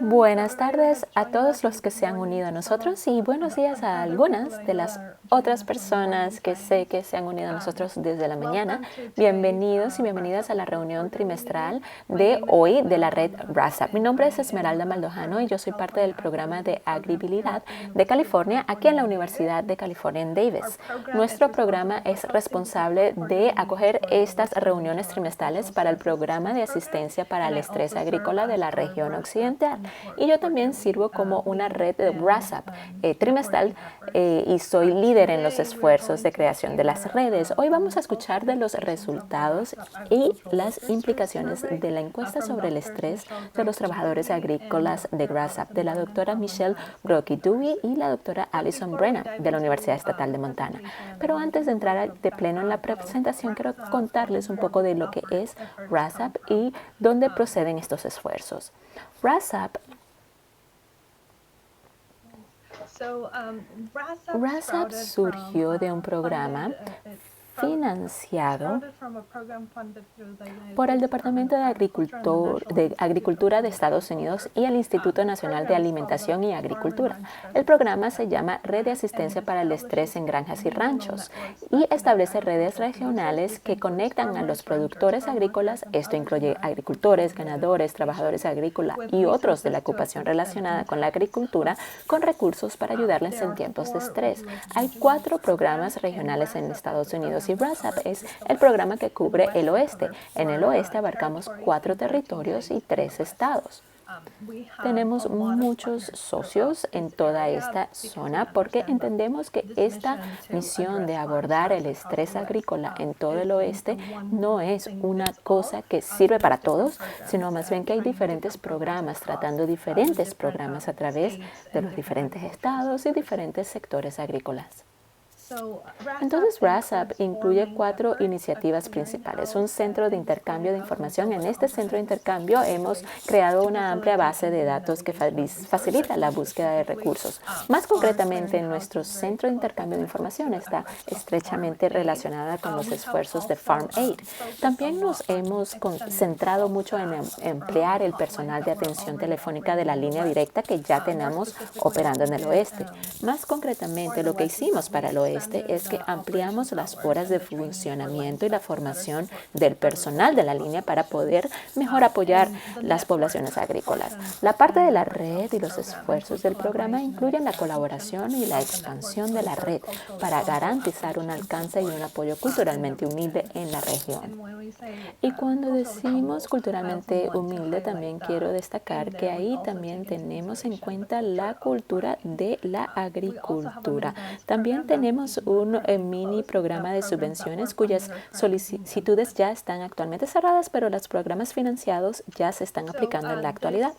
Buenas tardes a todos los que se han unido a nosotros y buenos días a algunas de las otras personas que sé que se han unido a nosotros desde la mañana. Bienvenidos y bienvenidas a la reunión trimestral de hoy de la red RASAP. Mi nombre es Esmeralda Maldojano y yo soy parte del programa de Agribilidad de California aquí en la Universidad de California en Davis. Nuestro programa es responsable de acoger estas reuniones trimestrales para el programa de asistencia para el estrés agrícola de la región occidental. Y yo también sirvo como una red de RASAP trimestral y soy líder en los esfuerzos de creación de las redes. Hoy vamos a escuchar de los resultados y las implicaciones de la encuesta sobre el estrés de los trabajadores agrícolas de RASAP de la doctora Michelle Brockie-Dewey y la doctora Alison Brennan de la Universidad Estatal de Montana. Pero antes de entrar de pleno en la presentación, quiero contarles un poco de lo que es RASAP y dónde proceden estos esfuerzos. RASAP surgió de un programa financiado por el Departamento de Agricultura de Estados Unidos y el Instituto Nacional de Alimentación y Agricultura. El programa se llama Red de Asistencia para el Estrés en Granjas y Ranchos y establece redes regionales que conectan a los productores agrícolas, esto incluye agricultores, ganadores, trabajadores agrícolas y otros de la ocupación relacionada con la agricultura, con recursos para ayudarles en tiempos de estrés. Hay 4 programas regionales en Estados Unidos y RASAP es el programa que cubre el oeste. En el oeste abarcamos 4 territorios y 3 estados. Tenemos muchos socios en toda esta zona porque entendemos que esta misión de abordar el estrés agrícola en todo el oeste no es una cosa que sirve para todos, sino más bien que hay diferentes programas tratando diferentes programas a través de los diferentes estados y diferentes sectores agrícolas. Entonces, RASAP incluye 4 iniciativas principales. Un centro de intercambio de información. En este centro de intercambio hemos creado una amplia base de datos que facilita la búsqueda de recursos. Más concretamente, nuestro centro de intercambio de información está estrechamente relacionada con los esfuerzos de Farm Aid. También nos hemos concentrado mucho en emplear el personal de atención telefónica de la línea directa que ya tenemos operando en el oeste. Más concretamente, lo que hicimos para el oeste es que ampliamos las horas de funcionamiento y la formación del personal de la línea para poder mejor apoyar las poblaciones agrícolas. La parte de la red y los esfuerzos del programa incluyen la colaboración y la expansión de la red para garantizar un alcance y un apoyo culturalmente humilde en la región. Y cuando decimos culturalmente humilde, también quiero destacar que ahí también tenemos en cuenta la cultura de la agricultura. También tenemos un mini programa de subvenciones cuyas solicitudes ya están actualmente cerradas, pero los programas financiados ya se están aplicando en la actualidad.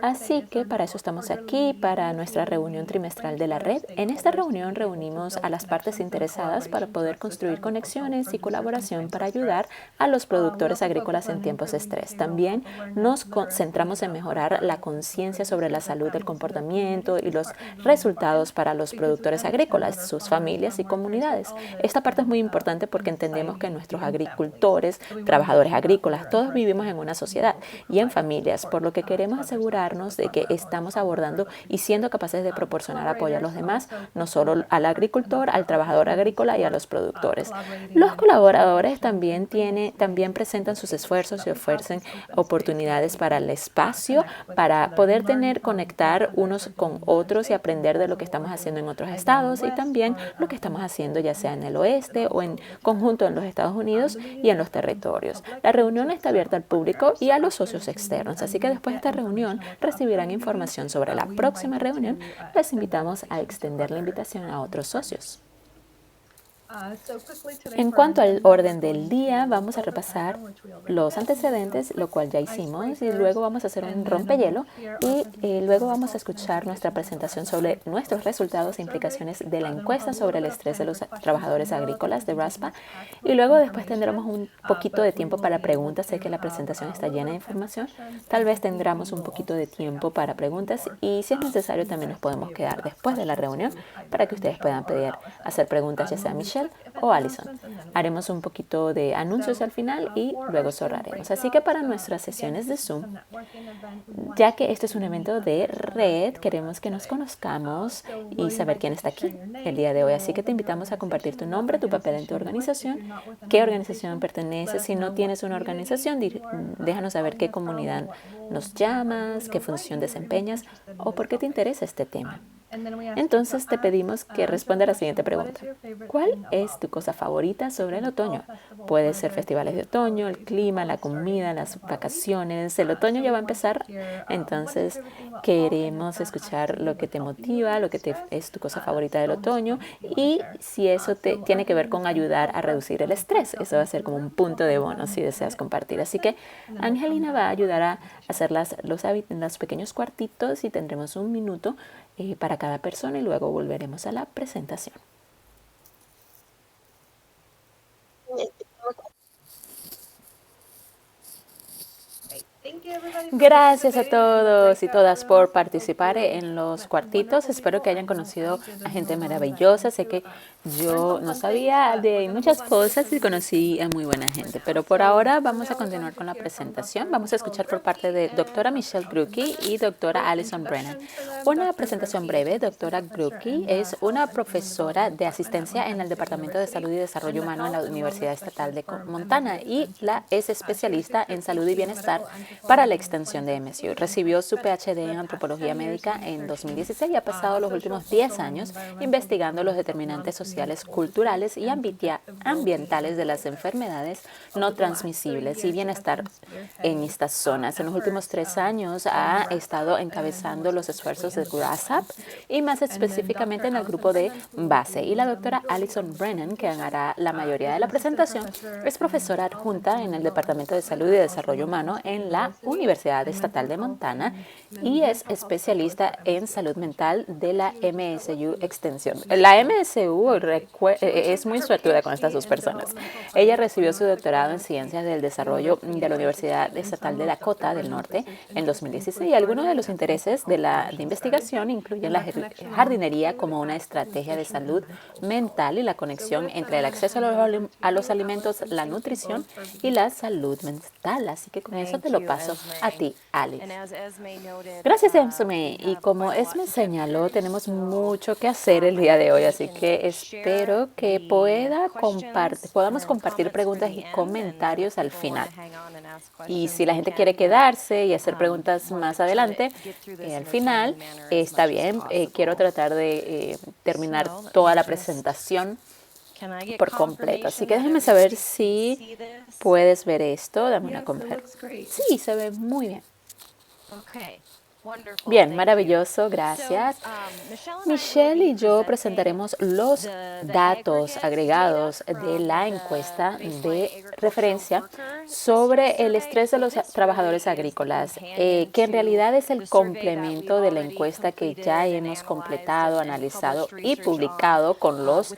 Así que para eso estamos aquí, para nuestra reunión trimestral de la red. En esta reunión reunimos a las partes interesadas para poder construir conexiones y colaboración para ayudar a los productores agrícolas en tiempos de estrés. También nos concentramos en mejorar la conciencia sobre la salud del comportamiento y los resultados para los productores agrícolas, sus familias y comunidades. Esta parte es muy importante porque entendemos que nuestros agricultores, trabajadores agrícolas, todos vivimos en una sociedad y en familias, por lo que queremos asegurarnos de que estamos abordando y siendo capaces de proporcionar apoyo a los demás, no solo al agricultor, al trabajador agrícola y a los productores. Los colaboradores también presentan sus esfuerzos y ofrecen oportunidades para el espacio, para poder conectar unos con otros y aprender de lo que estamos haciendo en otros estados y también lo que estamos haciendo ya sea en el oeste o en conjunto en los Estados Unidos y en los territorios. La reunión está abierta al público y a los socios externos, así que después de esta reunión recibirán información sobre la próxima reunión. Les invitamos a extender la invitación a otros socios. En cuanto al orden del día, vamos a repasar los antecedentes, lo cual ya hicimos, y luego vamos a hacer un rompehielo y luego vamos a escuchar nuestra presentación sobre nuestros resultados e implicaciones de la encuesta sobre el estrés de los trabajadores agrícolas de RASPA, y luego después tendremos un poquito de tiempo para preguntas. Sé que la presentación está llena de información, tal vez tendremos un poquito de tiempo para preguntas y si es necesario también nos podemos quedar después de la reunión para que ustedes puedan hacer preguntas ya sea a Michelle Michelle o Alison. Haremos un poquito de anuncios al final y luego cerraremos. Así que para nuestras sesiones de Zoom, ya que este es un evento de red, queremos que nos conozcamos y saber quién está aquí el día de hoy. Así que te invitamos a compartir tu nombre, tu papel en tu organización, qué organización perteneces. Si no tienes una organización, déjanos saber qué comunidad nos llamas, qué función desempeñas o por qué te interesa este tema. Entonces te pedimos que responda a la siguiente pregunta. ¿Cuál es tu cosa favorita sobre el otoño? Puede ser festivales de otoño, el clima, la comida, las vacaciones. El otoño ya va a empezar, entonces queremos escuchar lo que te motiva, es tu cosa favorita del otoño y si eso tiene que ver con ayudar a reducir el estrés. Eso va a ser como un punto de bono si deseas compartir. Así que Angelina va a ayudar a hacer los pequeños cuartitos y tendremos un minuto para cada persona y luego volveremos a la presentación. Gracias a todos y todas por participar en los cuartitos. Espero que hayan conocido a gente maravillosa. Sé que yo no sabía de muchas cosas y conocí a muy buena gente. Pero por ahora vamos a continuar con la presentación. Vamos a escuchar por parte de doctora Michelle Grucki y doctora Alison Brennan. Una presentación breve. Doctora Grucki es una profesora de asistencia en el Departamento de Salud y Desarrollo Humano en la Universidad Estatal de Montana y es especialista en salud y bienestar para la extensión de MSU. Recibió su PhD en antropología médica en 2016 y ha pasado los últimos 10 años investigando los determinantes sociales, culturales y ambientales de las enfermedades no transmisibles y bienestar en estas zonas. En los últimos 3 años ha estado encabezando los esfuerzos de GRASSAP y más específicamente en el grupo de base. Y la doctora Alison Brennan, que hará la mayoría de la presentación, es profesora adjunta en el Departamento de Salud y Desarrollo Humano en la Universidad Estatal de Montana y es especialista en salud mental de la MSU Extensión. La MSU es muy suertuda con estas dos personas. Ella recibió su doctorado en Ciencias del Desarrollo de la Universidad Estatal de Dakota del Norte en 2016 y algunos de los intereses de investigación incluyen la jardinería como una estrategia de salud mental y la conexión entre el acceso a los alimentos, la nutrición y la salud mental. Así que con eso te lo paso a ti, Alex. Gracias, Esme. Y como Esme señaló, tenemos mucho que hacer el día de hoy, así que espero que podamos compartir preguntas y comentarios al final. Y si la gente quiere quedarse y hacer preguntas más adelante, al final, está bien. Quiero tratar de terminar toda la presentación por completo. Así que déjenme saber si puedes ver esto. Dame una confirmación. Sí, se ve muy bien. Bien, maravilloso, gracias. Michelle y yo presentaremos los datos agregados de la encuesta de referencia sobre el estrés de los trabajadores agrícolas, que en realidad es el complemento de la encuesta que ya hemos completado, analizado y publicado con los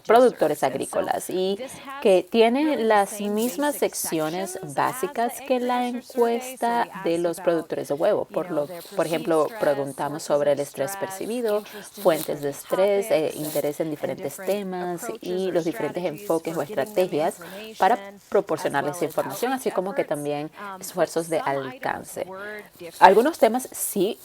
productores agrícolas y que tiene las mismas secciones básicas que la encuesta de los productores de huevo. Por ejemplo, preguntamos sobre el estrés percibido, fuentes de estrés, interés en diferentes temas y los diferentes enfoques o estrategias para proporcionarles información, así como que también esfuerzos de alcance. Algunos temas sí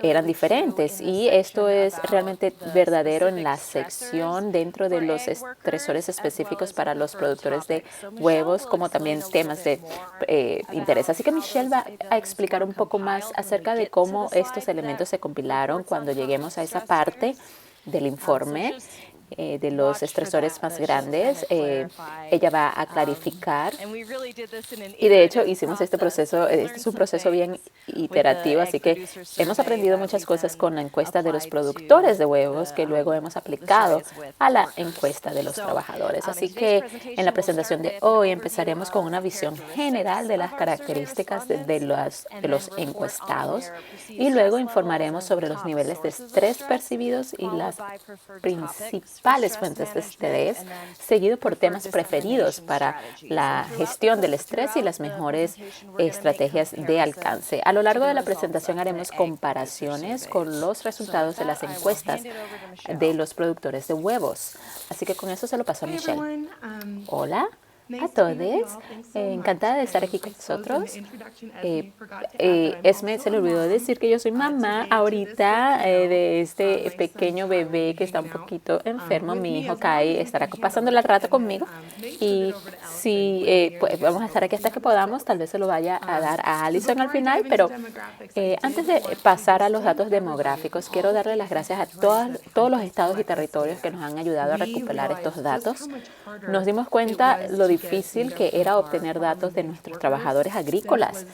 eran diferentes y esto es realmente verdadero en la sección dentro de los estresores específicos para los productores de huevos, como también temas de interés. Así que Michelle va a explicar un poco más acerca de cómo estos elementos se compilaron cuando lleguemos a esa parte del informe de los estresores más grandes. Ella va a clarificar y de hecho hicimos este proceso, este es un proceso bien iterativo, así que hemos aprendido muchas cosas con la encuesta de los productores de huevos que luego hemos aplicado a la encuesta de los trabajadores. Así que en la presentación de hoy empezaremos con una visión general de las características de los encuestados y luego informaremos sobre los niveles de estrés percibidos y las principales principales fuentes de estrés, seguido por temas preferidos para la gestión del estrés y las mejores estrategias de alcance. A lo largo de la presentación haremos comparaciones con los resultados de las encuestas de los productores de huevos. Así que con eso se lo paso a Michelle. Hola a todos, encantada de estar aquí con nosotros. Esme se le olvidó decir que yo soy mamá ahorita de este pequeño bebé que está un poquito enfermo. Mi hijo Kai estará pasando el rato conmigo y si pues vamos a estar aquí hasta que podamos, tal vez se lo vaya a dar a Allison al final, pero antes de pasar a los datos demográficos, quiero darle las gracias a todos los estados y territorios que nos han ayudado a recopilar estos datos. Nos dimos cuenta lo difícil que era obtener datos de nuestros trabajadores agrícolas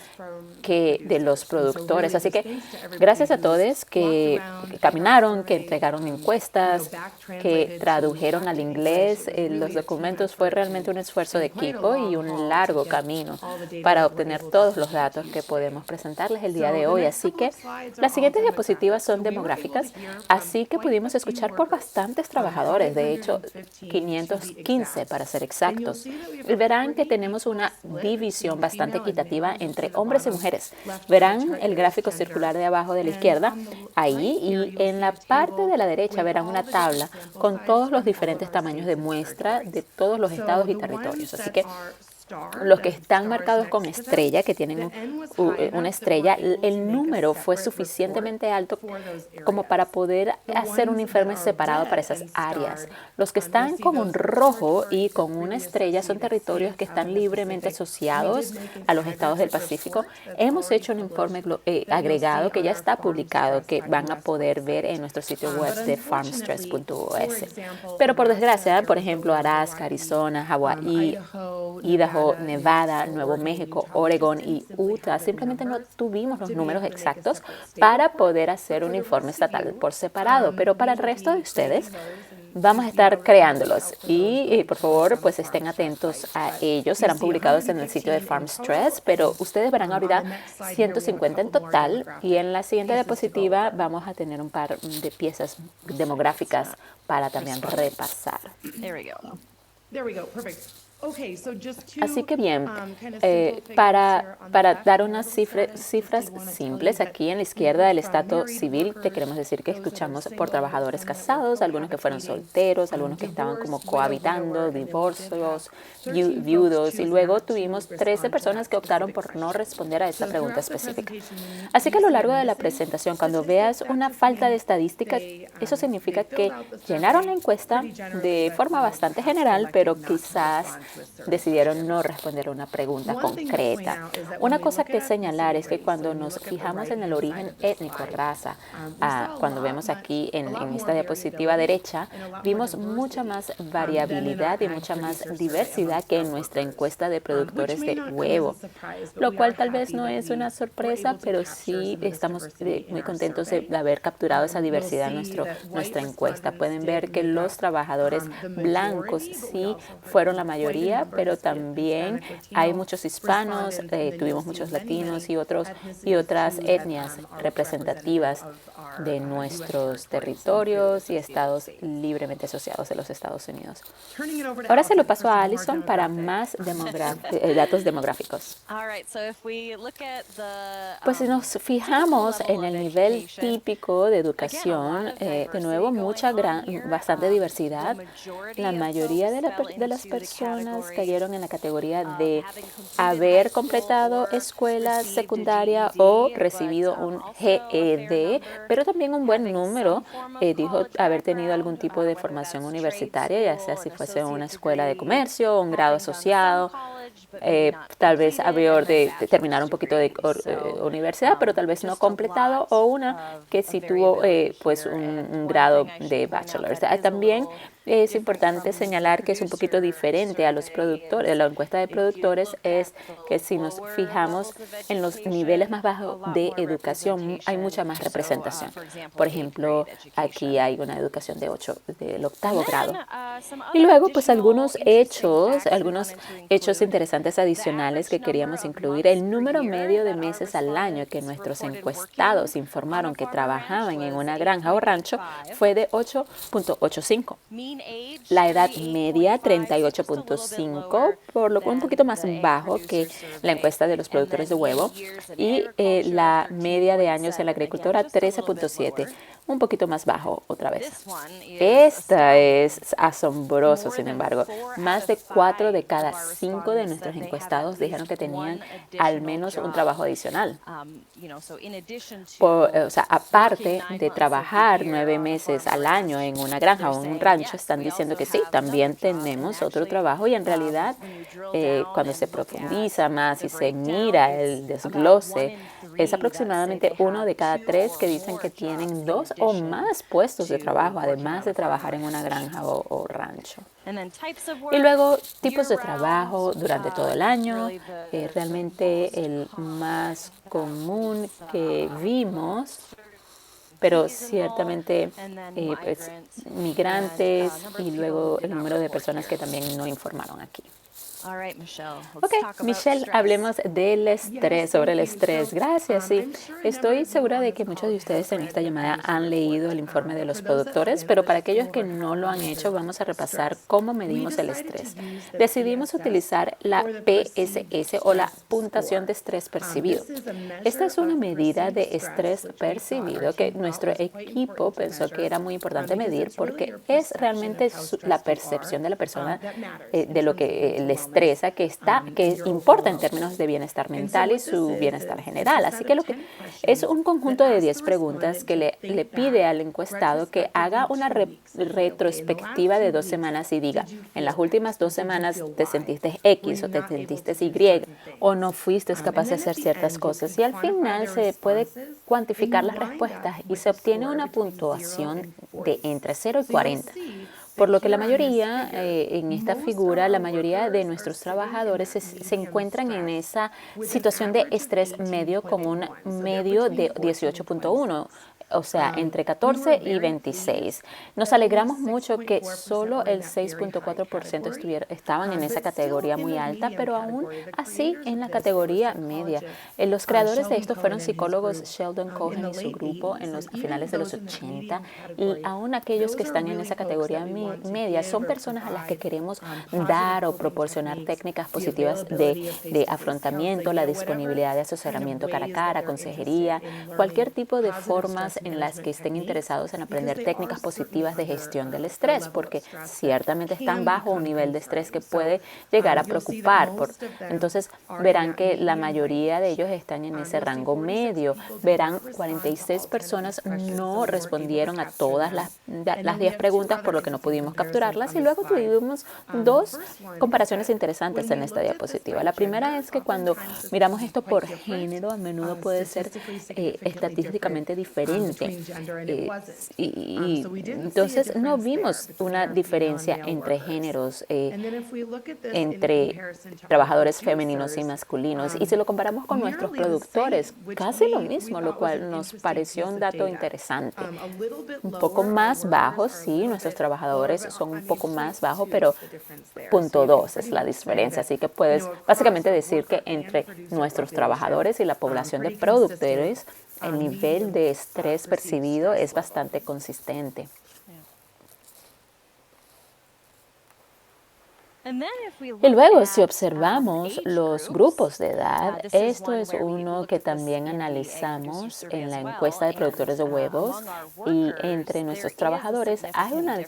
que de los productores. Así que gracias a todos que caminaron, que entregaron encuestas, que tradujeron al inglés los documentos. Fue realmente un esfuerzo de equipo y un largo camino para obtener todos los datos que podemos presentarles el día de hoy. Así que las siguientes diapositivas son demográficas, así que pudimos escuchar por bastantes trabajadores, de hecho 515 para ser exactos. Verán que tenemos una división bastante equitativa entre hombres y mujeres. Verán el gráfico circular de abajo de la izquierda, ahí, y en la parte de la derecha verán una tabla con todos los diferentes tamaños de muestra de todos los estados y territorios. Así que los que están marcados con estrella, que tienen una estrella, el número fue suficientemente alto como para poder hacer un informe separado para esas áreas. Los que están con un rojo y con una estrella son territorios que están libremente asociados a los estados del Pacífico. Hemos hecho un informe agregado que ya está publicado, que van a poder ver en nuestro sitio web de farmstress.us. Pero por desgracia, por ejemplo, Alaska, Arizona, Hawái, Idaho, Nevada, Nuevo México, Oregón y Utah, simplemente no tuvimos los números exactos para poder hacer un informe estatal por separado, pero para el resto de ustedes vamos a estar creándolos y por favor pues estén atentos a ellos. Serán publicados en el sitio de FarmStress, pero ustedes verán ahorita 150 en total y en la siguiente diapositiva vamos a tener un par de piezas demográficas para también repasar. Así que bien, para dar unas cifras simples, aquí en la izquierda del estado civil te queremos decir que escuchamos por trabajadores casados, algunos que fueron solteros, algunos que estaban como cohabitando, divorcios, viudos, y luego tuvimos 13 personas que optaron por no responder a esta pregunta específica. Así que a lo largo de la presentación, cuando veas una falta de estadísticas, eso significa que llenaron la encuesta de forma bastante general, pero quizás decidieron no responder a una pregunta concreta. Una cosa que señalar es que cuando nos fijamos en el origen étnico, raza, cuando vemos aquí en esta diapositiva derecha, vimos mucha más variabilidad y mucha más diversidad que en nuestra encuesta de productores de huevo, lo cual tal vez no es una sorpresa, pero sí estamos muy contentos de haber capturado esa diversidad en nuestra encuesta. Pueden ver que los trabajadores blancos sí fueron la mayoría, pero también hay muchos hispanos, tuvimos muchos latinos y otras etnias representativas de nuestros territorios y estados libremente asociados de los Estados Unidos. Ahora se lo paso a Allison para más datos demográficos. Pues si nos fijamos en el nivel típico de educación, de nuevo bastante diversidad. La mayoría de las personas cayeron en la categoría de haber completado escuela secundaria o recibido un GED, pero también un buen número dijo haber tenido algún tipo de formación universitaria, ya sea si fuese una escuela de comercio o un grado asociado. Tal vez había de terminar un poquito de universidad, pero tal vez no completado, o una que sí tuvo pues un grado de bachelor. También es importante señalar que es un poquito diferente a los productores. La encuesta de productores es que si nos fijamos en los niveles más bajos de educación, hay mucha más representación. Por ejemplo, aquí hay una educación del 8º grado. Y luego, pues algunos hechos interesantes interesantes adicionales que queríamos incluir. El número medio de meses al año que nuestros encuestados informaron que trabajaban en una granja o rancho fue de 8.85. La edad media, 38.5, por lo cual un poquito más bajo que la encuesta de los productores de huevo. Y la media de años en la agricultura, 13.7. Un poquito más bajo otra vez. Esta es asombroso, sin embargo. Más de 4 de cada 5 de nuestros encuestados dijeron que tenían al menos un trabajo adicional. O sea, aparte de trabajar 9 meses al año en una granja o en un rancho, están diciendo que sí, también tenemos otro trabajo y en realidad cuando se profundiza más y se mira el desglose, es aproximadamente 1 de cada 3 que dicen que tienen 2 o más puestos de trabajo, además de trabajar en una granja o rancho. Y luego, tipos de trabajo durante todo el año. Realmente el más común que vimos, pero ciertamente pues, migrantes y luego el número de personas que también no informaron aquí. Ok, Michelle, hablemos del estrés, sobre el estrés. Gracias, sí. Estoy segura de que muchos de ustedes en esta llamada han leído el informe de los productores, pero para aquellos que no lo han hecho, vamos a repasar cómo medimos el estrés. Decidimos utilizar la PSS o la puntuación de estrés percibido. Esta es una medida de estrés percibido que nuestro equipo pensó que era muy importante medir porque es realmente la percepción de la persona de lo que les estresa que importa en términos de bienestar mental y su bienestar general. Así que es un conjunto de 10 preguntas que le pide al encuestado que haga una retrospectiva de 2 semanas y diga, en las últimas 2 semanas te sentiste X o te sentiste Y o no fuiste capaz de hacer ciertas cosas. Y al final se puede cuantificar las respuestas y se obtiene una puntuación de entre 0 y 40. Por lo que la mayoría, en esta figura, la mayoría de nuestros trabajadores se encuentran en esa situación de estrés medio con un medio de 18.1. O sea, entre 14 y 26. Nos alegramos mucho que solo el 6.4% estaban en esa categoría muy alta, pero aún así en la categoría media. Los creadores de esto fueron psicólogos Sheldon Cohen y su grupo a finales de los 80, y aún aquellos que están en esa categoría media son personas a las que queremos dar o proporcionar técnicas positivas de afrontamiento, la disponibilidad de asesoramiento cara a cara, consejería, cualquier tipo de formas en las que estén interesados en aprender técnicas positivas de gestión del estrés, porque ciertamente están bajo un nivel de estrés que puede llegar a preocupar. Entonces, verán que la mayoría de ellos están en ese rango medio. Verán 46 personas no respondieron a todas las 10 preguntas, por lo que no pudimos capturarlas, y luego tuvimos 2 comparaciones interesantes en esta diapositiva. La primera es que cuando miramos esto por género, a menudo puede ser estadísticamente diferente. Y entonces no vimos una diferencia entre géneros, entre trabajadores femeninos y masculinos. Y si lo comparamos con nuestros productores, casi lo mismo, lo cual nos pareció un dato interesante. Un poco más bajo, sí, nuestros trabajadores son un poco más bajos, pero 0.2 es la diferencia. Así que puedes básicamente decir que entre nuestros trabajadores y la población de productores, el nivel de estrés percibido es bastante consistente. Y luego, si observamos los grupos de edad, esto es uno que también analizamos en la encuesta de productores de huevos, y entre nuestros trabajadores hay una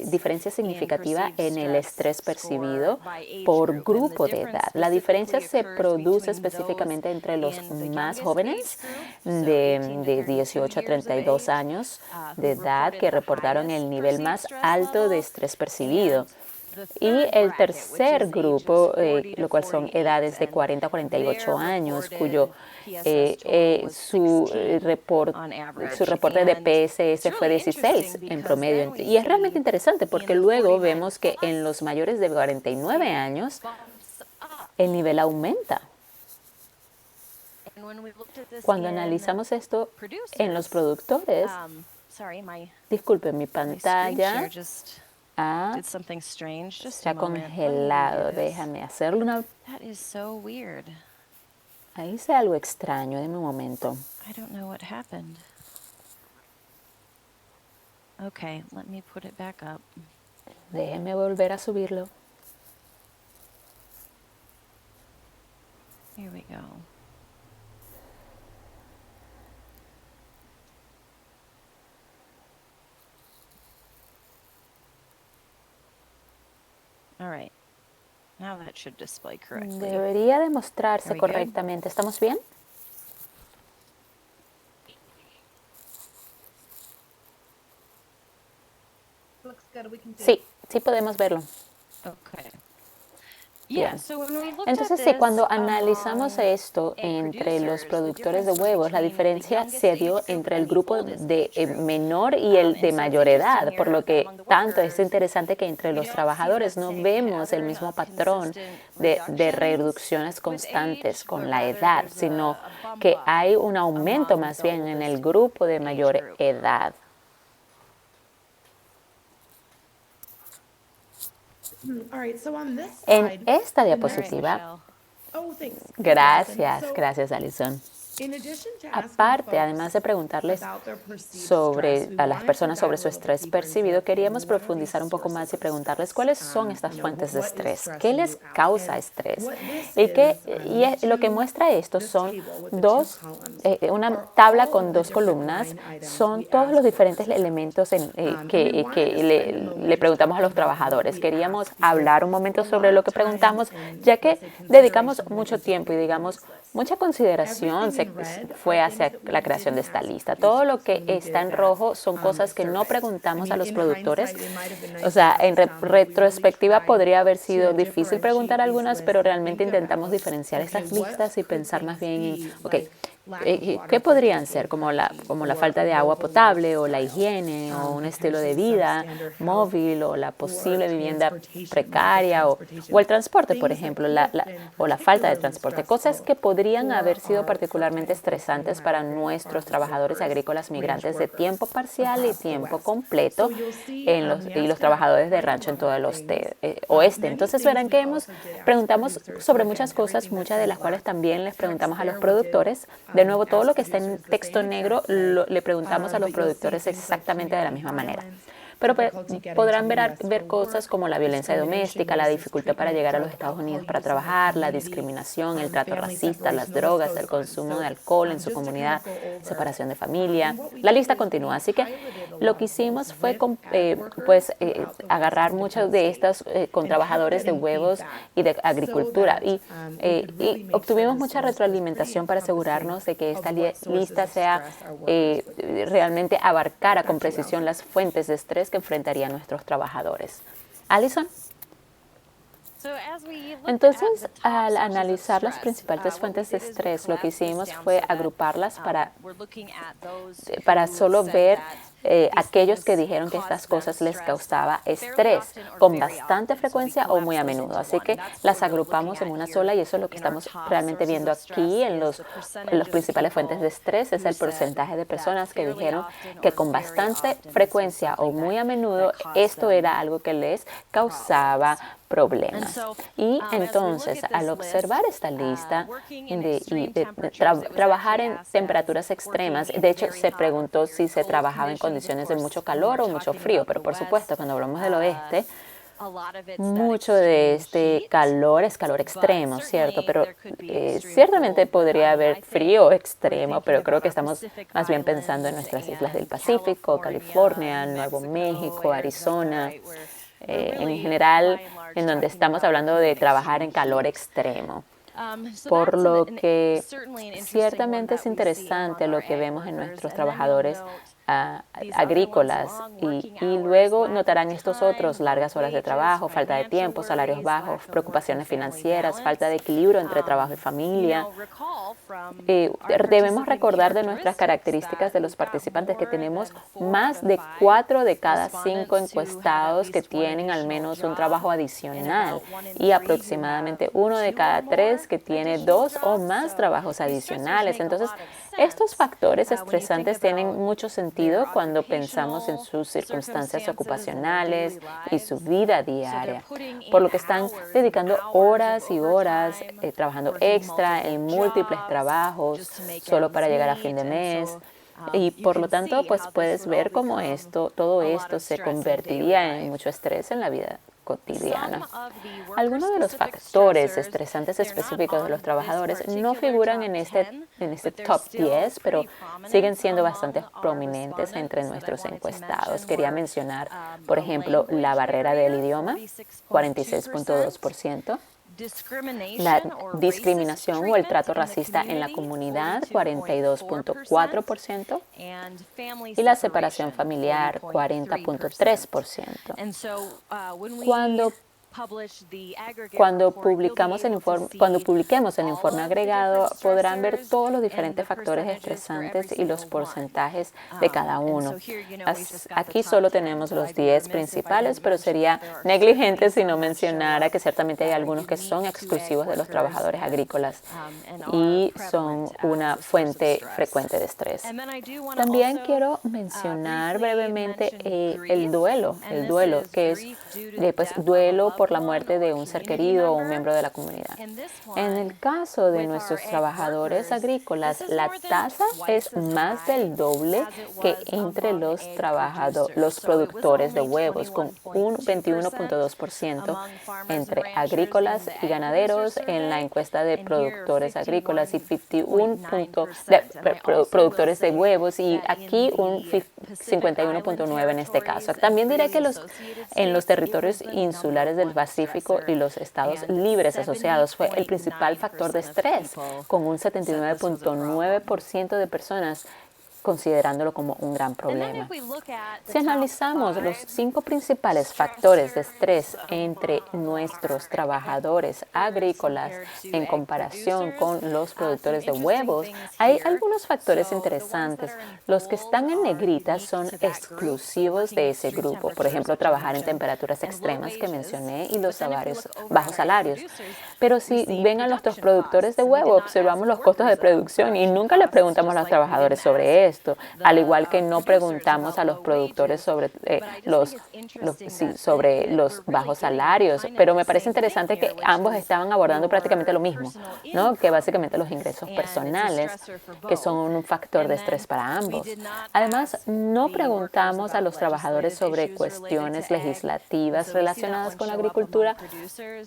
diferencia significativa en el estrés percibido por grupo de edad. La diferencia se produce específicamente entre los más jóvenes, de 18 a 32 años de edad, que reportaron el nivel más alto de estrés percibido. Y el tercer grupo, lo cual son edades de 40 a 48 años, cuyo su reporte de PSS fue 16 en promedio. Y es realmente interesante porque luego vemos que en los mayores de 49 años el nivel aumenta. Cuando analizamos esto en los productores, disculpen, mi pantalla Ah, se ha congelado. Déjame hacerlo una... Ahí hice algo extraño. Deme un momento. Déjeme volver a subirlo. Here we go. All right. Now that should display correctly. Debería demostrarse correctamente. ¿Estamos bien? Sí, sí podemos verlo. Okay. Bien. Entonces, sí, cuando analizamos esto entre los productores de huevos, la diferencia se dio entre el grupo de menor y el de mayor edad, por lo que tanto es interesante que entre los trabajadores no vemos el mismo patrón de reducciones constantes con la edad, sino que hay un aumento más bien en el grupo de mayor edad. En esta diapositiva, gracias Alison. Aparte, además de preguntarles a las personas sobre su estrés percibido, queríamos profundizar un poco más y preguntarles cuáles son estas fuentes de estrés, qué les causa estrés. Y lo que muestra esto son una tabla con dos columnas, son todos los diferentes elementos que le preguntamos a los trabajadores. Queríamos hablar un momento sobre lo que preguntamos, ya que dedicamos mucho tiempo y digamos mucha consideración fue hacia la creación de esta lista. Todo lo que está en rojo son cosas que no preguntamos a los productores. O sea, en retrospectiva podría haber sido difícil preguntar algunas, pero realmente intentamos diferenciar estas listas y pensar más bien en, ¿qué podrían ser? Como la falta de agua potable o la higiene o un estilo de vida móvil o la posible vivienda precaria o el transporte, por ejemplo, o la falta de transporte. Cosas que podrían haber sido particularmente estresantes para nuestros trabajadores agrícolas migrantes de tiempo parcial y tiempo completo y los trabajadores de rancho en todo el oeste. Entonces verán que preguntamos sobre muchas cosas, muchas de las cuales también les preguntamos a los productores. De nuevo, todo lo que está en texto negro le preguntamos a los productores exactamente de la misma manera. Pero podrán ver cosas como la violencia doméstica, la dificultad para llegar a los Estados Unidos para trabajar, la discriminación, el trato racista, las drogas, el consumo de alcohol en su comunidad, separación de familia. La lista continúa. Así que lo que hicimos fue agarrar muchos de estos con trabajadores de huevos y de agricultura. Y obtuvimos mucha retroalimentación para asegurarnos de que esta lista realmente abarcara con precisión las fuentes de estrés que enfrentarían nuestros trabajadores. Alison. Entonces, al analizar las principales fuentes de estrés, lo que hicimos fue agruparlas para solo ver aquellos que dijeron que estas cosas les causaba estrés con bastante frecuencia o muy a menudo. Así que las agrupamos en una sola y eso es lo que estamos realmente viendo aquí en los principales fuentes de estrés. Es el porcentaje de personas que dijeron que con bastante frecuencia o muy a menudo esto era algo que les causaba problemas. Y entonces, al observar esta lista trabajar en temperaturas extremas, de hecho se preguntó si se trabajaba en condiciones de mucho calor o mucho frío, pero por supuesto cuando hablamos del oeste, mucho de este calor es calor extremo, ¿cierto? Pero ciertamente podría haber frío extremo, pero creo que estamos más bien pensando en nuestras islas del Pacífico, California, Nuevo México, Arizona, en general, en donde estamos hablando de trabajar en calor extremo. Por lo que ciertamente es interesante lo que vemos en nuestros trabajadores agrícolas y luego notarán estos otros: largas horas de trabajo, falta de tiempo, salarios bajos, preocupaciones financieras, falta de equilibrio entre trabajo y familia. Debemos recordar de nuestras características de los participantes que tenemos más de 4 de cada 5 encuestados que tienen al menos un trabajo adicional y aproximadamente 1 de cada 3 que tiene 2 o más trabajos adicionales. Entonces, estos factores estresantes tienen mucho sentido sentido cuando pensamos en sus circunstancias ocupacionales y su vida diaria, por lo que están dedicando horas y horas trabajando extra en múltiples trabajos solo para llegar a fin de mes. Y por lo tanto, pues puedes ver cómo todo esto se convertiría en mucho estrés en la vida cotidiana. Algunos de los factores estresantes específicos de los trabajadores no figuran en este top 10, pero siguen siendo bastante prominentes entre nuestros encuestados. Quería mencionar, por ejemplo, la barrera del idioma, 46.2%. La discriminación o el trato racista en la comunidad, 42.4%, y la separación familiar, 40.3%. Cuando publiquemos el informe agregado, podrán ver todos los diferentes factores estresantes y los porcentajes de cada uno. Aquí solo tenemos los 10 principales, pero sería negligente si no mencionara que ciertamente hay algunos que son exclusivos de los trabajadores agrícolas y son una fuente frecuente de estrés. También quiero mencionar brevemente el duelo, que es duelo por la muerte de un ser querido o un miembro de la comunidad. En el caso de nuestros trabajadores agrícolas, la tasa es más del doble que entre los productores de huevos, con un 21.2% entre agrícolas y ganaderos en la encuesta de productores agrícolas y 51% de productores de huevos, y aquí un 51.9% en este caso. También diré que en los territorios insulares del Pacífico y los estados libres asociados fue el principal factor de estrés, con un 79.9% de personas considerándolo como un gran problema. Si analizamos los 5 principales factores de estrés entre nuestros trabajadores agrícolas en comparación con los productores de huevos, hay algunos factores interesantes. Los que están en negrita son exclusivos de ese grupo. Por ejemplo, trabajar en temperaturas extremas que mencioné y los bajos salarios. Pero si ven a nuestros productores de huevo, observamos los costos de producción y nunca le preguntamos a los trabajadores sobre esto, al igual que no preguntamos a los productores sobre los bajos salarios. Pero me parece interesante que ambos estaban abordando prácticamente lo mismo, ¿no? Que básicamente los ingresos personales, que son un factor de estrés para ambos. Además, no preguntamos a los trabajadores sobre cuestiones legislativas relacionadas con la agricultura,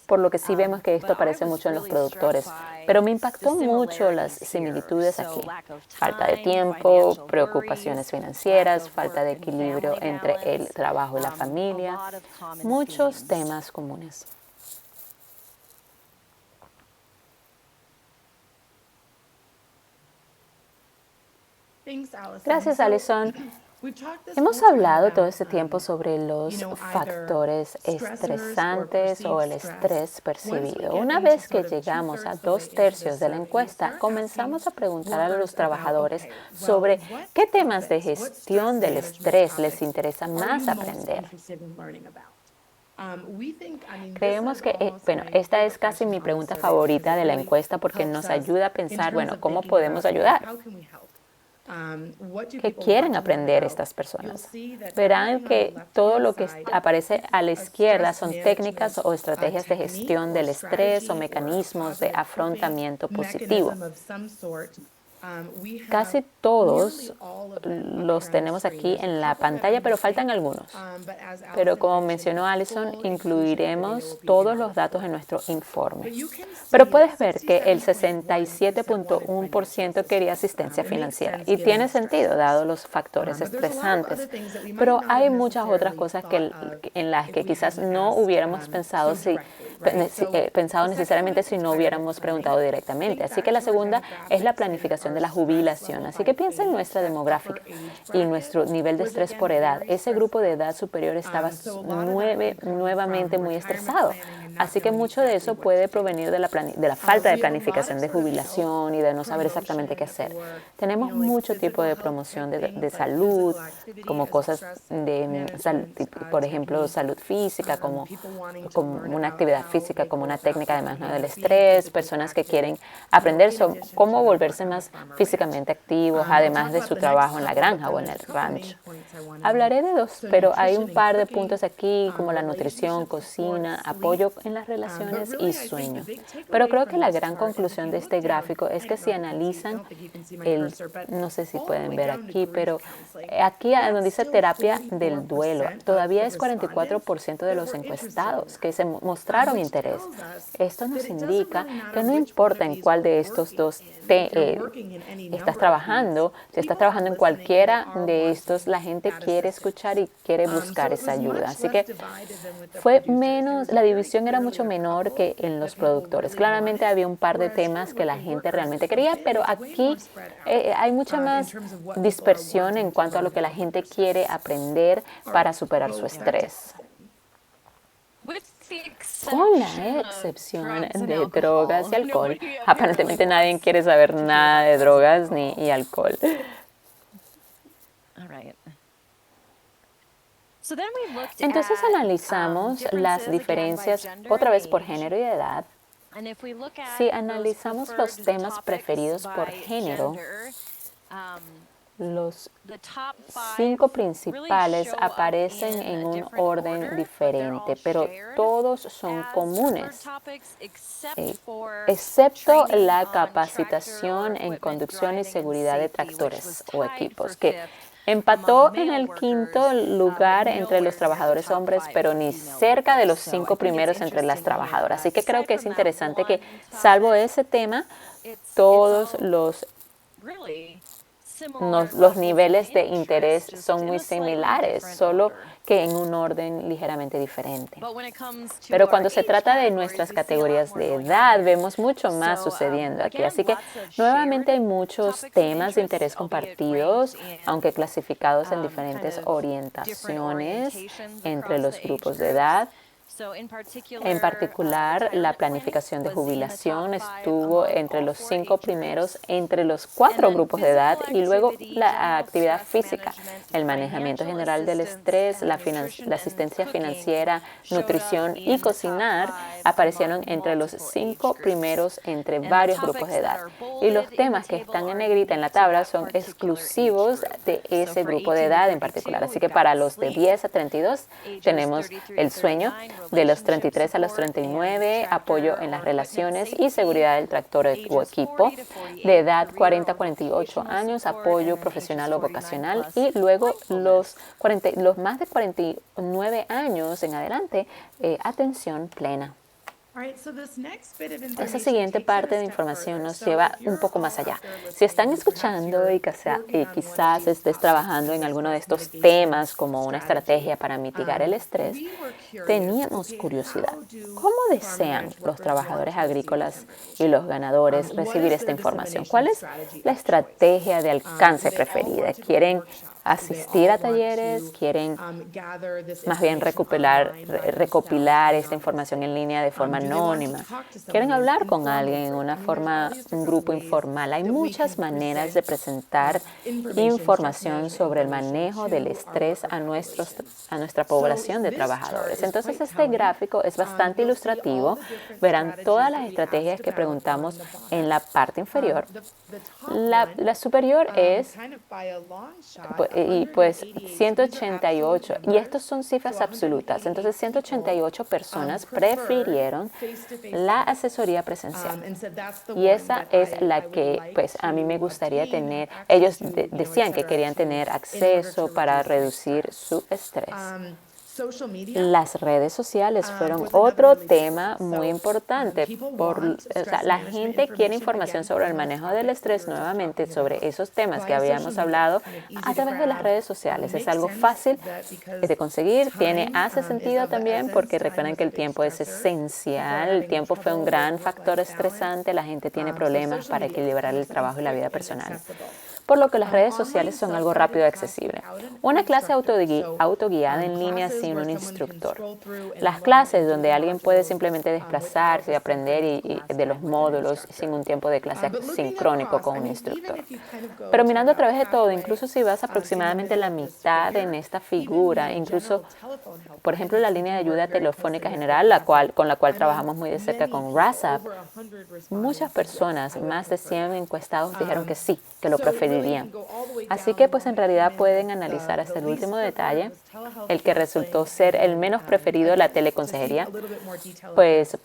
por lo que sí vemos que esto aparece mucho en los productores. Pero me impactó mucho las similitudes aquí. Falta de tiempo, preocupaciones financieras, falta de equilibrio entre el trabajo y la familia, muchos temas comunes. Gracias, Alison. Hemos hablado todo este tiempo sobre los factores estresantes o el estrés percibido. Una vez que llegamos a 2/3 de la encuesta, comenzamos a preguntar a los trabajadores sobre qué temas de gestión del estrés les interesa más aprender. Creemos que, esta es casi mi pregunta favorita de la encuesta porque nos ayuda a pensar, ¿cómo podemos ayudar? ¿Qué quieren aprender estas personas? Verán que todo lo que aparece a la izquierda son técnicas o estrategias de gestión del estrés o mecanismos de afrontamiento positivo. Casi todos los tenemos aquí en la pantalla, pero faltan algunos. Pero como mencionó Alison, incluiremos todos los datos en nuestro informe. Pero puedes ver que el 67.1% quería asistencia financiera. Y tiene sentido, dado los factores estresantes. Pero hay muchas otras cosas en las que quizás no hubiéramos pensado necesariamente si no hubiéramos preguntado directamente. Así que la segunda es la planificación de la jubilación. Así que piensa en nuestra demográfica y nuestro nivel de estrés por edad. Ese grupo de edad superior estaba nuevamente muy estresado. Así que mucho de eso puede provenir de la falta de planificación de jubilación y de no saber exactamente qué hacer. Tenemos mucho tipo de promoción de salud, como cosas de, por ejemplo, salud física, como una actividad física, como una técnica de manejo del estrés, personas que quieren aprender sobre cómo volverse más físicamente activos, además de su trabajo en la granja o en el rancho. Hablaré de dos, pero hay un par de puntos aquí, como la nutrición, cocina, apoyo en las relaciones y sueño. Pero creo que la gran conclusión de este gráfico es que si analizan no sé si pueden ver aquí, pero aquí donde dice terapia del duelo, todavía es 44% de los encuestados que se mostraron interés. Esto nos indica que no importa en cuál de estos dos estás trabajando, si estás trabajando en cualquiera de estos, la gente quiere escuchar y quiere buscar esa ayuda. Así que la división era mucho menor que en los productores. Claramente había un par de temas que la gente realmente quería, pero aquí hay mucha más dispersión en cuanto a lo que la gente quiere aprender para superar su estrés. Con la excepción de drogas y alcohol, aparentemente nadie quiere saber nada de drogas y alcohol. Entonces analizamos las diferencias otra vez por género y edad. Si analizamos los temas preferidos por género, los 5 principales aparecen en un orden diferente, pero todos son comunes, excepto la capacitación en conducción y seguridad de tractores o equipos, que empató en el 5º lugar entre los trabajadores hombres, pero ni cerca de los 5 primeros entre las trabajadoras. Así que creo que es interesante que, salvo ese tema, todos los niveles de interés son muy similares, solo que en un orden ligeramente diferente. Pero cuando se trata de nuestras categorías de edad, vemos mucho más sucediendo aquí. Así que nuevamente hay muchos temas de interés compartidos, aunque clasificados en diferentes orientaciones entre los grupos de edad. En particular, la planificación de jubilación estuvo entre los 5 primeros, entre los 4 grupos de edad, y luego la actividad física, el manejamiento general del estrés, la asistencia financiera, nutrición y cocinar aparecieron entre los 5 primeros entre varios grupos de edad. Y los temas que están en negrita en la tabla son exclusivos de ese grupo de edad en particular. Así que para los de 10 a 32 tenemos el sueño, de los 33 a los 39, apoyo en las relaciones y seguridad del tractor o equipo. De edad 40 a 48 años, apoyo profesional o vocacional. Y luego los más de 49 años en adelante, atención plena. Esa siguiente parte de información nos lleva un poco más allá. Si están escuchando y quizás estés trabajando en alguno de estos temas como una estrategia para mitigar el estrés, teníamos curiosidad. ¿Cómo desean los trabajadores agrícolas y los ganadores recibir esta información? ¿Cuál es la estrategia de alcance preferida? ¿Quieren asistir a talleres? ¿Quieren más bien recopilar esta información en línea de forma anónima? ¿Quieren hablar con alguien en un grupo informal? Hay muchas maneras de presentar información sobre el manejo del estrés a nuestra población de trabajadores. Entonces, este gráfico es bastante ilustrativo. Verán todas las estrategias que preguntamos en la parte inferior. La superior es pues 188, y estos son cifras absolutas. Entonces 188 personas prefirieron la asesoría presencial, y esa es la que pues a mí me gustaría tener. Ellos decían que querían tener acceso para reducir su estrés. Las redes sociales fueron otro tema muy importante. La gente quiere información sobre el manejo del estrés, nuevamente sobre esos temas que habíamos hablado a través de las redes sociales. Es algo fácil de conseguir, hace sentido también, porque recuerden que el tiempo es esencial. El tiempo fue un gran factor estresante. La gente tiene problemas para equilibrar el trabajo y la vida personal. por lo que las redes sociales son algo rápido y accesible. Una clase autoguiada en línea sin un instructor. Las clases donde alguien puede simplemente desplazarse y aprender de los módulos sin un tiempo de clase sincrónico con un instructor. Pero mirando a través de todo, incluso si vas aproximadamente la mitad en esta figura, incluso, por ejemplo, la línea de ayuda telefónica general, con la cual trabajamos muy de cerca con RASAP, muchas personas, más de 100 encuestados, dijeron que sí, que lo preferirían. Así que pues en realidad pueden analizar hasta el último detalle, el que resultó ser el menos preferido, la teleconsejería. Pues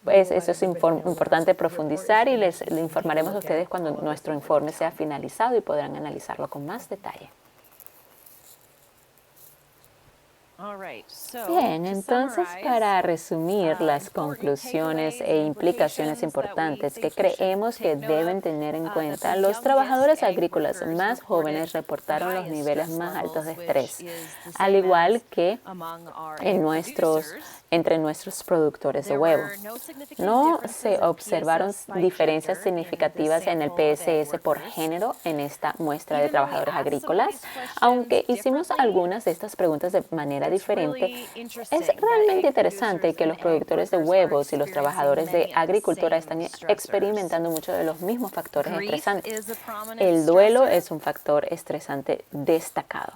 eso es importante profundizar y les informaremos a ustedes cuando nuestro informe sea finalizado y podrán analizarlo con más detalle. Bien, entonces para resumir las conclusiones e implicaciones importantes que creemos que deben tener en cuenta, los trabajadores agrícolas más jóvenes reportaron los niveles más altos de estrés, al igual que entre nuestros productores de huevo. No se observaron diferencias significativas en el PSS por género en esta muestra de trabajadores agrícolas, aunque hicimos algunas de estas preguntas de manera diferente. Es realmente interesante que los productores de huevos y los trabajadores de agricultura están experimentando muchos de los mismos factores estresantes. El duelo es un factor estresante destacado.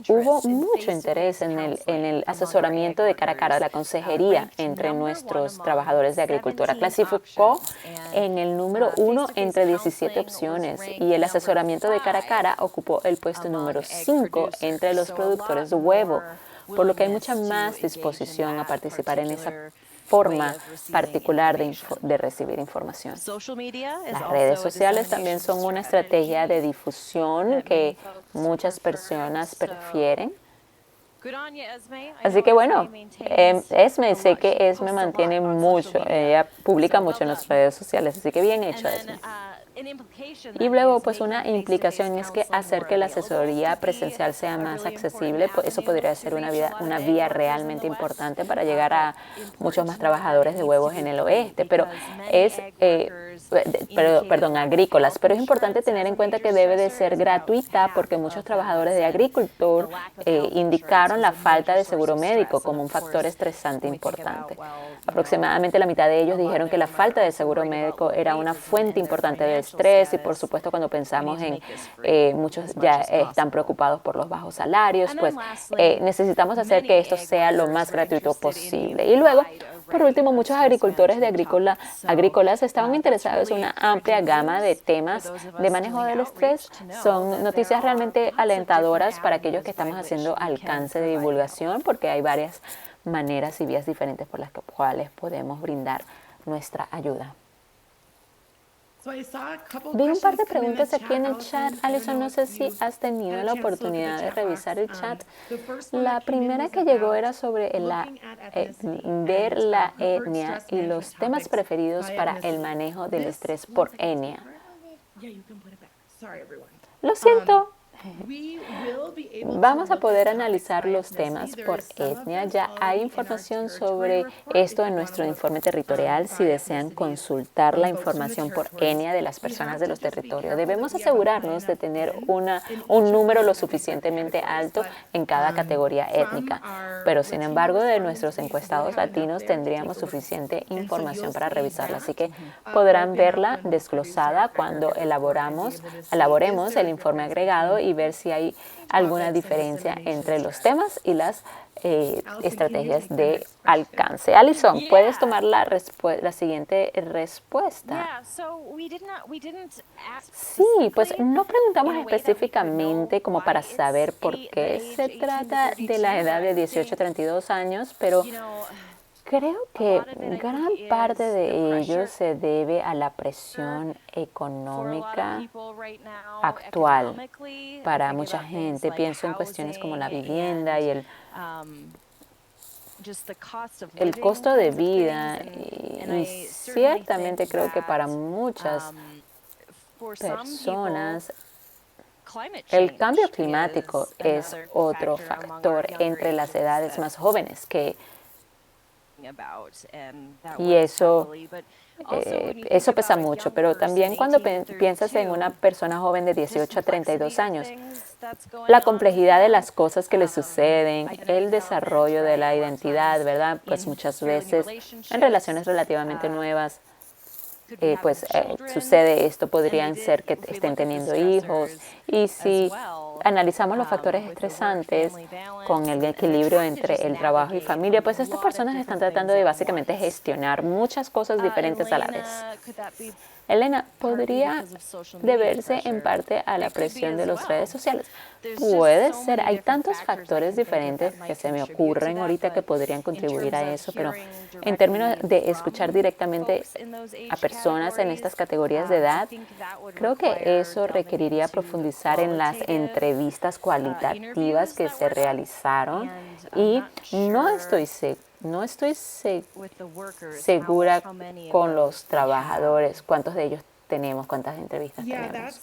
Hubo mucho interés en el asesoramiento de cara a cara. La consejería entre nuestros trabajadores de agricultura clasificó en el número 1 entre 17 opciones y el asesoramiento de cara a cara ocupó el puesto número 5 entre los productores de huevo, por lo que hay mucha más disposición a participar en esa forma particular de recibir información. Las redes sociales también son una estrategia de difusión que muchas personas prefieren. Así que bueno, sé que Esme mantiene mucho, ella publica mucho en las redes sociales, así que bien hecho, Esme. Y luego, pues una implicación es que hacer que la asesoría presencial sea más accesible, pues eso podría ser una vía realmente importante para llegar a muchos más trabajadores de huevos en el oeste, pero agrícolas. Pero es importante tener en cuenta que debe de ser gratuita porque muchos trabajadores de agricultor indicaron la falta de seguro médico como un factor estresante importante. Aproximadamente la mitad de ellos dijeron que la falta de seguro médico era una fuente importante de estrés y por supuesto cuando pensamos en muchos ya están preocupados por los bajos salarios, pues necesitamos hacer que esto sea lo más gratuito posible. Y luego, por último, muchos agricultores de agrícolas estaban interesados en una amplia gama de temas de manejo del estrés. Son noticias realmente alentadoras para aquellos que estamos haciendo alcance de divulgación porque hay varias maneras y vías diferentes por las cuales podemos brindar nuestra ayuda. Vi un par de preguntas aquí en el chat. Alison, no sé si has tenido la oportunidad de revisar el chat. La primera que llegó era sobre ver la etnia y los temas preferidos para el manejo del estrés por etnia. Lo siento. Vamos a poder analizar los temas por etnia. Ya hay información sobre esto en nuestro informe territorial. Si desean consultar la información por etnia de las personas de los territorios, debemos asegurarnos de tener un número lo suficientemente alto en cada categoría étnica. Pero sin embargo, de nuestros encuestados latinos tendríamos suficiente información para revisarla. Así que podrán verla desglosada cuando elaboremos el informe agregado y ver si hay alguna diferencia entre los temas y las estrategias de alcance. Alison, ¿puedes tomar la siguiente respuesta? Sí, pues no preguntamos específicamente como para saber por qué se trata de la edad de 18 a 32 años, pero creo que gran parte de ello se debe a la presión económica actual para mucha gente. Pienso en cuestiones como la vivienda y el costo de vida y ciertamente creo que para muchas personas el cambio climático es otro factor entre las edades más jóvenes y eso Eso pesa mucho, pero también cuando piensas en una persona joven de 18 a 32 años, la complejidad de las cosas que le suceden, el desarrollo de la identidad, ¿verdad? Pues muchas veces en relaciones relativamente nuevas, sucede esto, podrían ser que estén teniendo hijos, y si analizamos los factores estresantes con el equilibrio entre el trabajo y familia, pues estas personas están tratando de básicamente gestionar muchas cosas diferentes a la vez. Elena, ¿podría deberse en parte a la presión de las redes sociales? Puede ser, hay tantos factores diferentes que se me ocurren ahorita que podrían contribuir a eso, pero en términos de escuchar directamente a personas en estas categorías de edad, creo que eso requeriría profundizar en las entrevistas cualitativas que se realizaron, y no estoy segura con los trabajadores, cuántos de ellos tenemos, cuántas entrevistas tenemos.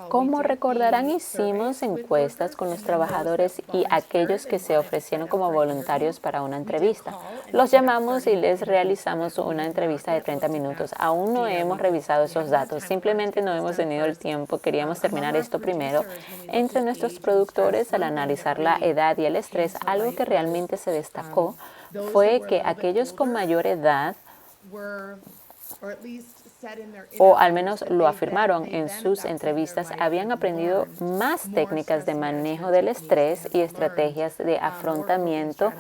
Como recordarán, hicimos encuestas con los trabajadores y aquellos que se ofrecieron como voluntarios para una entrevista. Los llamamos y les realizamos una entrevista de 30 minutos. Aún no hemos revisado esos datos, simplemente no hemos tenido el tiempo. Queríamos terminar esto primero. Entre nuestros productores, al analizar la edad y el estrés, algo que realmente se destacó fue que aquellos con mayor edad, o al menos lo afirmaron en sus entrevistas, habían aprendido más técnicas de manejo del estrés y estrategias de afrontamiento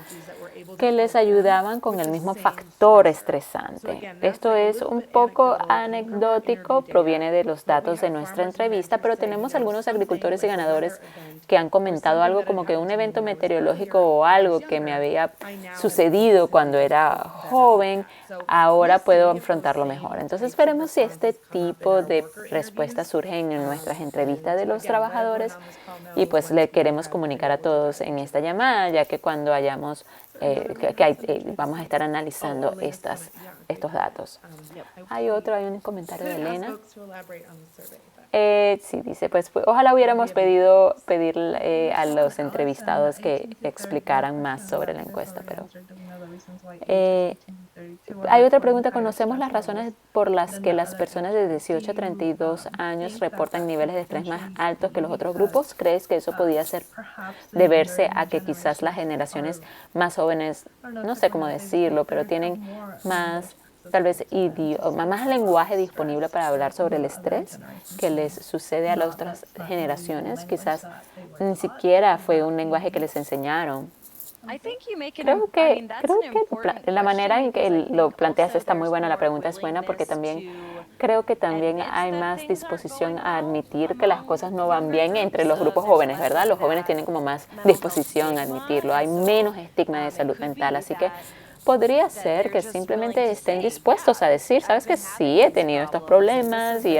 que les ayudaban con el mismo factor estresante. Esto es un poco anecdótico, proviene de los datos de nuestra entrevista, pero tenemos algunos agricultores y ganadores que han comentado algo como que un evento meteorológico o algo que me había sucedido cuando era joven, ahora puedo afrontarlo mejor. Entonces veremos si este tipo de respuestas surgen en nuestras entrevistas de los trabajadores, y pues le queremos comunicar a todos en esta llamada, ya que cuando vamos a estar analizando estos datos. Hay un comentario de Elena. Sí, dice, pues ojalá hubiéramos pedir a los entrevistados que explicaran más sobre la encuesta, pero hay otra pregunta. ¿Conocemos las razones por las que las personas de 18 a 32 años reportan niveles de estrés más altos que los otros grupos? ¿Crees que eso podía deberse a que quizás las generaciones más jóvenes, no sé cómo decirlo, pero tienen más, tal vez, más lenguaje disponible para hablar sobre el estrés que les sucede a las otras generaciones? Quizás ni siquiera fue un lenguaje que les enseñaron. Creo que la manera en que lo planteas está muy buena, la pregunta es buena, porque también creo que también hay más disposición a admitir que las cosas no van bien entre los grupos jóvenes, ¿verdad? Los jóvenes tienen como más disposición a admitirlo, hay menos estigma de salud mental, así que podría ser que simplemente estén dispuestos a decir, sabes que sí, he tenido estos problemas y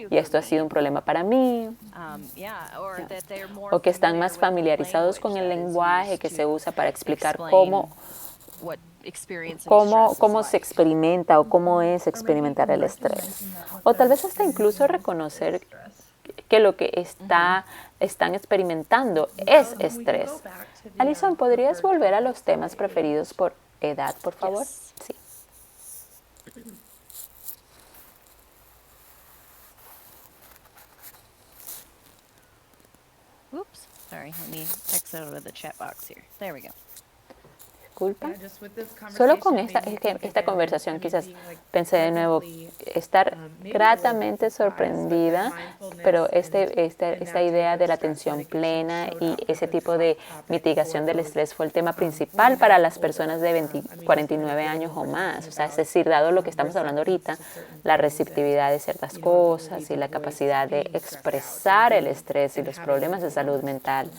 esto ha sido un problema para mí. O que están más familiarizados con el lenguaje que se usa para explicar cómo se experimenta o cómo es experimentar el estrés. O tal vez hasta incluso reconocer que lo que están experimentando es estrés. Alison, ¿podrías volver a los temas preferidos por edad, por favor? Sí. Oops, sorry, let me exit out of the chat box here. There we go. Disculpa. Solo con esta conversación quizás pensé de nuevo estar gratamente sorprendida, pero esta idea de la atención plena y ese tipo de mitigación del estrés fue el tema principal para las personas de 49 años o más. O sea, es decir, dado lo que estamos hablando ahorita, la receptividad de ciertas cosas y la capacidad de expresar el estrés y los problemas de salud mental.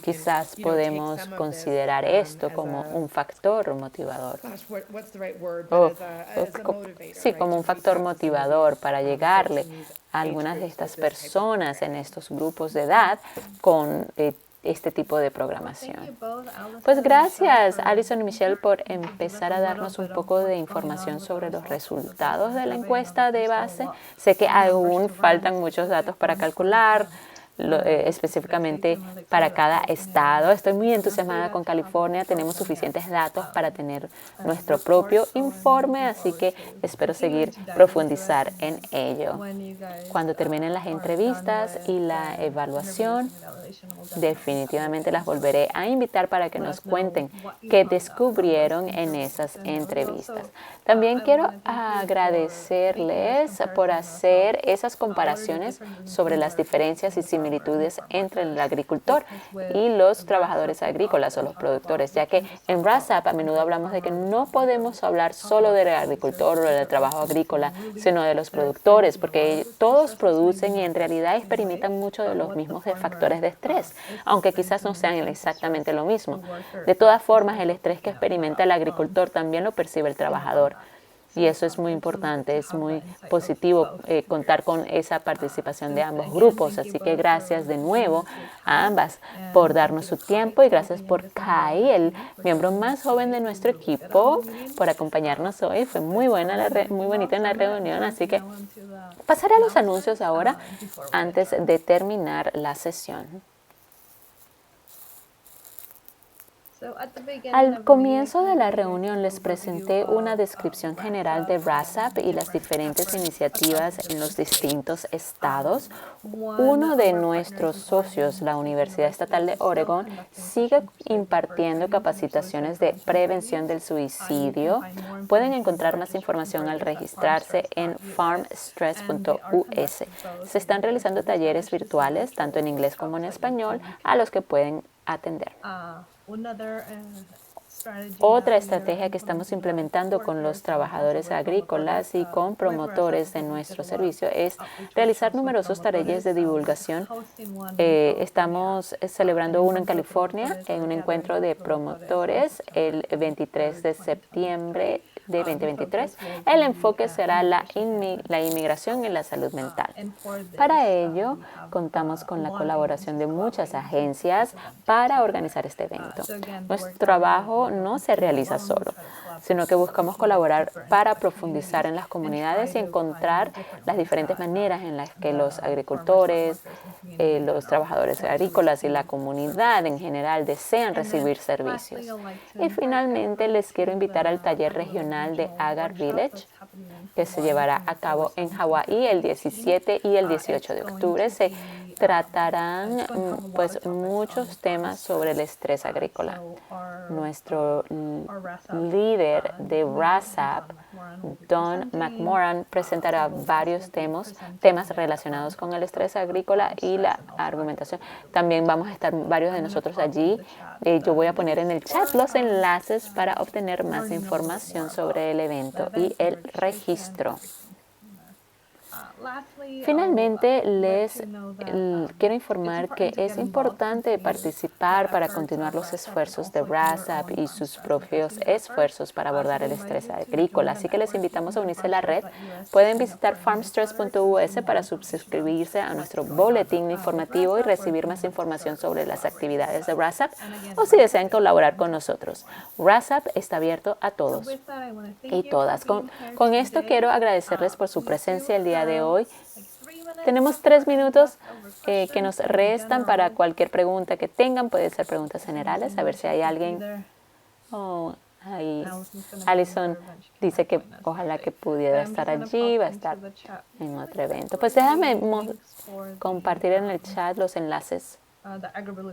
Quizás podemos considerar esto como un factor motivador. Sí, como un factor motivador para llegarle a algunas de estas personas en estos grupos de edad con este tipo de programación. Pues gracias, Alison y Michelle, por empezar a darnos un poco de información sobre los resultados de la encuesta de base. Sé que aún faltan muchos datos para calcular, específicamente para cada estado. Estoy muy entusiasmada con California. Tenemos suficientes datos para tener nuestro propio informe, así que espero seguir profundizar en ello. Cuando terminen las entrevistas y la evaluación, definitivamente las volveré a invitar para que nos cuenten qué descubrieron en esas entrevistas. También quiero agradecerles por hacer esas comparaciones sobre las diferencias y similitudes entre el agricultor y los trabajadores agrícolas o los productores, ya que en RASAP a menudo hablamos de que no podemos hablar solo del agricultor o del trabajo agrícola, sino de los productores, porque todos producen y en realidad experimentan muchos de los mismos factores de estrés, aunque quizás no sean exactamente lo mismo. De todas formas, el estrés que experimenta el agricultor también lo percibe el trabajador. Y eso es muy importante, es muy positivo contar con esa participación de ambos grupos. Así que gracias de nuevo a ambas por darnos su tiempo y gracias por Kai, el miembro más joven de nuestro equipo, por acompañarnos hoy. Fue muy buena, muy bonita en la reunión, así que pasaré a los anuncios ahora antes de terminar la sesión. Al comienzo de la reunión les presenté una descripción general de RASAP y las diferentes iniciativas en los distintos estados. Uno de nuestros socios, la Universidad Estatal de Oregon, sigue impartiendo capacitaciones de prevención del suicidio. Pueden encontrar más información al registrarse en farmstress.us. Se están realizando talleres virtuales, tanto en inglés como en español, a los que pueden atender. Otra estrategia que estamos implementando con los trabajadores agrícolas y con promotores de nuestro servicio es realizar numerosos talleres de divulgación. Estamos celebrando uno en California, en un encuentro de promotores el 23 de septiembre de 2023. El enfoque será la inmigración y la salud mental. Para ello, contamos con la colaboración de muchas agencias para organizar este evento. Nuestro trabajo no se realiza solo, sino que buscamos colaborar para profundizar en las comunidades y encontrar las diferentes maneras en las que los agricultores, los trabajadores agrícolas y la comunidad en general desean recibir servicios. Y finalmente les quiero invitar al taller regional de Agar Village, que se llevará a cabo en Hawái el 17 y el 18 de octubre. Se tratarán pues muchos temas sobre el estrés agrícola. Nuestro líder de RASAP, Don McMoran, presentará varios temas relacionados con el estrés agrícola y la argumentación. También vamos a estar varios de nosotros allí. Yo voy a poner en el chat los enlaces para obtener más información sobre el evento y el registro. Finalmente, les quiero informar que es importante participar para continuar los esfuerzos de RASAP y sus propios esfuerzos para abordar el estrés agrícola. Así que les invitamos a unirse a la red. Pueden visitar farmstress.us para suscribirse a nuestro boletín informativo y recibir más información sobre las actividades de RASAP o si desean colaborar con nosotros. RASAP está abierto a todos y todas. Con esto quiero agradecerles por su presencia el día de hoy. Tenemos 3 minutos que nos restan para cualquier pregunta que tengan. Pueden ser preguntas generales, a ver si hay alguien. Ahí Alison dice que ojalá que pudiera estar allí, va a estar en otro evento. Pues déjame compartir en el chat los enlaces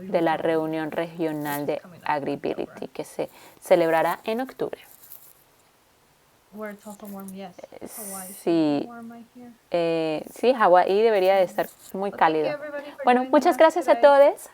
de la reunión regional de Agribility que se celebrará en octubre. Sí, Hawái debería de estar muy cálido. Bueno, muchas gracias a todos.